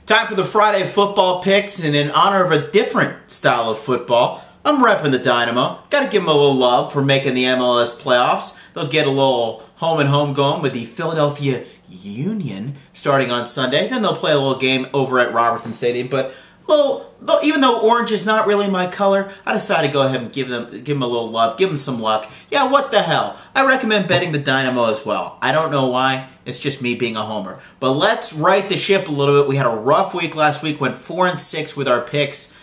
Time for the Friday football picks, and in honor of a different style of football, I'm repping the Dynamo. Got to give them a little love for making the MLS playoffs. They'll get a little home-and-home going with the Philadelphia Union starting on Sunday. Then they'll play a little game over at Robertson Stadium. But even though orange is not really my color, I decided to go ahead and give them a little love, give them some luck. Yeah, what the hell? I recommend betting the Dynamo as well. I don't know why. It's just me being a homer. But let's right the ship a little bit. We had a rough week last week. Went 4-6 with our picks.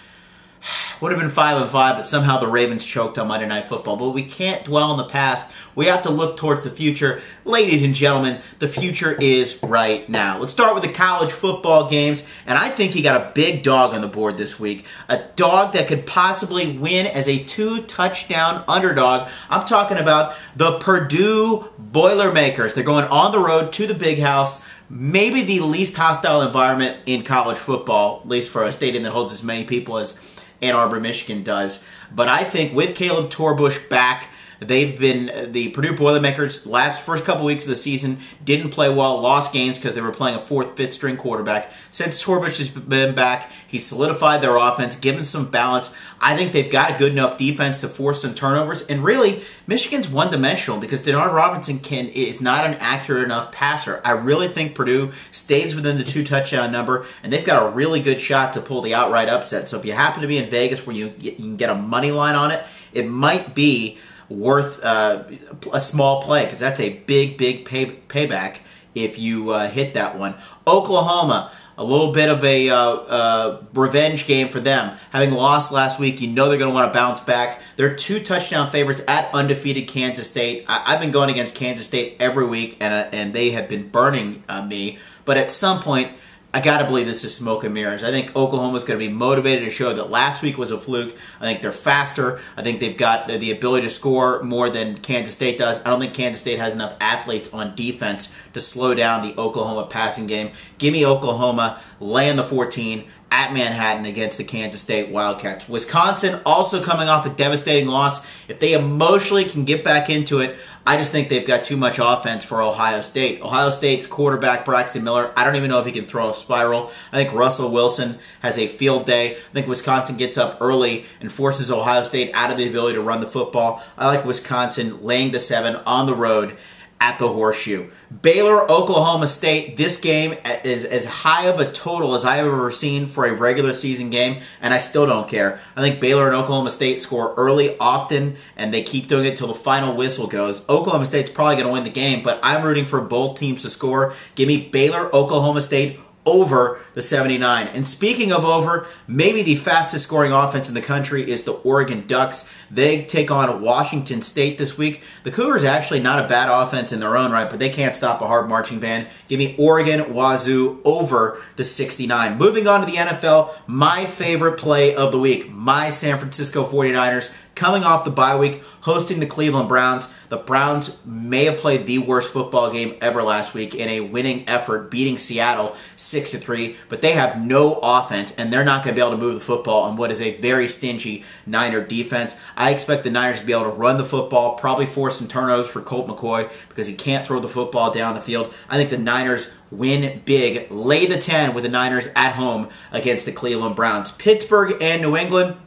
Would have been 5-5, but somehow the Ravens choked on Monday Night Football. But we can't dwell on the past. We have to look towards the future. Ladies and gentlemen, the future is right now. Let's start with the college football games. And I think you got a big dog on the board this week. A dog that could possibly win as a 2-touchdown underdog. I'm talking about the Purdue Boilermakers. They're going on the road to the Big House. Maybe the least hostile environment in college football, at least for a stadium that holds as many people as Ann Arbor, Michigan does. But I think with Caleb Torbush back, they've been, the Purdue Boilermakers, first couple weeks of the season, didn't play well, lost games because they were playing a 4th, 5th string quarterback. Since Torbush has been back, he's solidified their offense, given some balance. I think they've got a good enough defense to force some turnovers. And really, Michigan's one-dimensional because Denard Robinson is not an accurate enough passer. I really think Purdue stays within the 2-touchdown number, and they've got a really good shot to pull the outright upset. So if you happen to be in Vegas where you can get a money line on it, it might be worth a small play because that's a big payback if you hit that one. Oklahoma, a little bit of a revenge game for them. Having lost last week, you know they're going to want to bounce back. They're 2-touchdown favorites at undefeated Kansas State. I've been going against Kansas State every week, and they have been burning me. But at some point, I got to believe this is smoke and mirrors. I think Oklahoma's going to be motivated to show that last week was a fluke. I think they're faster. I think they've got the ability to score more than Kansas State does. I don't think Kansas State has enough athletes on defense to slow down the Oklahoma passing game. Give me Oklahoma laying the 14 at Manhattan against the Kansas State Wildcats. Wisconsin also coming off a devastating loss. If they emotionally can get back into it, I just think they've got too much offense for Ohio State. Ohio State's quarterback, Braxton Miller, I don't even know if he can throw a spiral. I think Russell Wilson has a field day. I think Wisconsin gets up early and forces Ohio State out of the ability to run the football. I like Wisconsin laying the 7 on the road at the Horseshoe. Baylor, Oklahoma State, this game is as high of a total as I've ever seen for a regular season game, and I still don't care. I think Baylor and Oklahoma State score early, often, and they keep doing it till the final whistle goes. Oklahoma State's probably going to win the game, but I'm rooting for both teams to score. Give me Baylor, Oklahoma State, over the 79. And speaking of over, maybe the fastest scoring offense in the country is the Oregon Ducks. They take on Washington State this week. The Cougars actually not a bad offense in their own right, but they can't stop a hard marching band. Give me Oregon Wazoo over the 69. Moving on to the NFL, my favorite play of the week, my San Francisco 49ers coming off the bye week, hosting the Cleveland Browns. The Browns may have played the worst football game ever last week in a winning effort, beating Seattle 6-3, but they have no offense, and they're not going to be able to move the football on what is a very stingy Niner defense. I expect the Niners to be able to run the football, probably force some turnovers for Colt McCoy because he can't throw the football down the field. I think the Niners win big. Lay the 10 with the Niners at home against the Cleveland Browns. Pittsburgh and New England,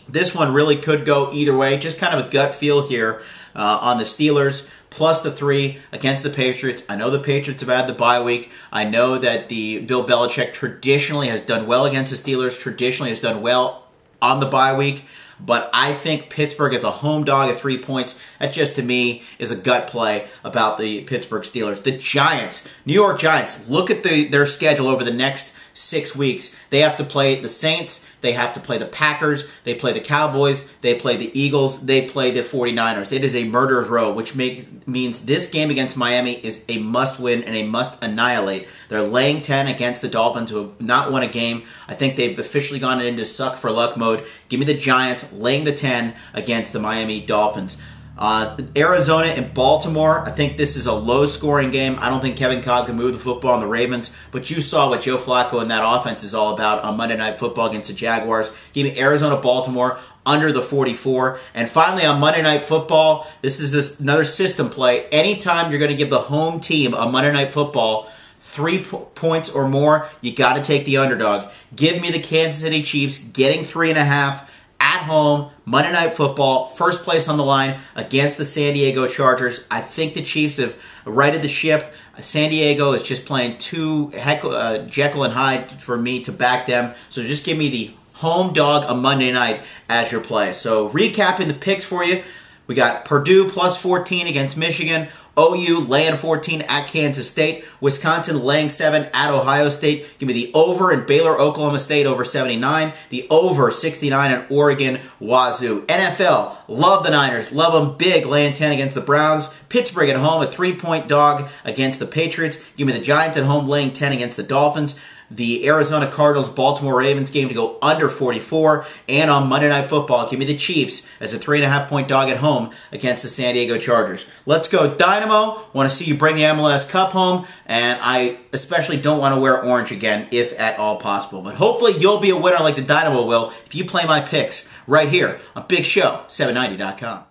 this one really could go either way. Just kind of a gut feel here on the Steelers, plus the 3 against the Patriots. I know the Patriots have had the bye week. I know that the Bill Belichick traditionally has done well against the Steelers, traditionally has done well on the bye week. But I think Pittsburgh is a home dog at 3 points. That just, to me, is a gut play about the Pittsburgh Steelers. The Giants, New York Giants, look at their schedule over the next 6 weeks. They have to play the Saints, they have to play the Packers, they play the Cowboys, they play the Eagles, they play the 49ers. It is a murderer's row, which means this game against Miami is a must-win and a must-annihilate. They're laying 10 against the Dolphins, who have not won a game. I think they've officially gone into suck-for-luck mode. Give me the Giants laying the 10 against the Miami Dolphins. Arizona and Baltimore, I think this is a low-scoring game. I don't think Kevin Cobb can move the football on the Ravens, but you saw what Joe Flacco and that offense is all about on Monday Night Football against the Jaguars. Give me Arizona, Baltimore, under the 44. And finally, on Monday Night Football, this is another system play. Anytime you're going to give the home team on Monday Night Football 3 points or more, you got to take the underdog. Give me the Kansas City Chiefs getting 3.5 at home, Monday Night Football, first place on the line against the San Diego Chargers. I think the Chiefs have righted the ship. San Diego is just playing too Jekyll and Hyde for me to back them. So just give me the home dog on Monday night as your play. So recapping the picks for you, we got Purdue plus 14 against Michigan, OU laying 14 at Kansas State, Wisconsin laying 7 at Ohio State. Give me the over in Baylor, Oklahoma State over 79, the over 69 in Oregon, Wazoo. NFL, love the Niners, love them big, laying 10 against the Browns. Pittsburgh at home, a 3-point dog against the Patriots. Give me the Giants at home laying 10 against the Dolphins. The Arizona Cardinals Baltimore Ravens game to go under 44, and on Monday Night Football, give me the Chiefs as a 3.5-point dog at home against the San Diego Chargers. Let's go Dynamo. Want to see you bring the MLS Cup home, and I especially don't want to wear orange again if at all possible. But hopefully you'll be a winner like the Dynamo will if you play my picks right here on BigShow790.com.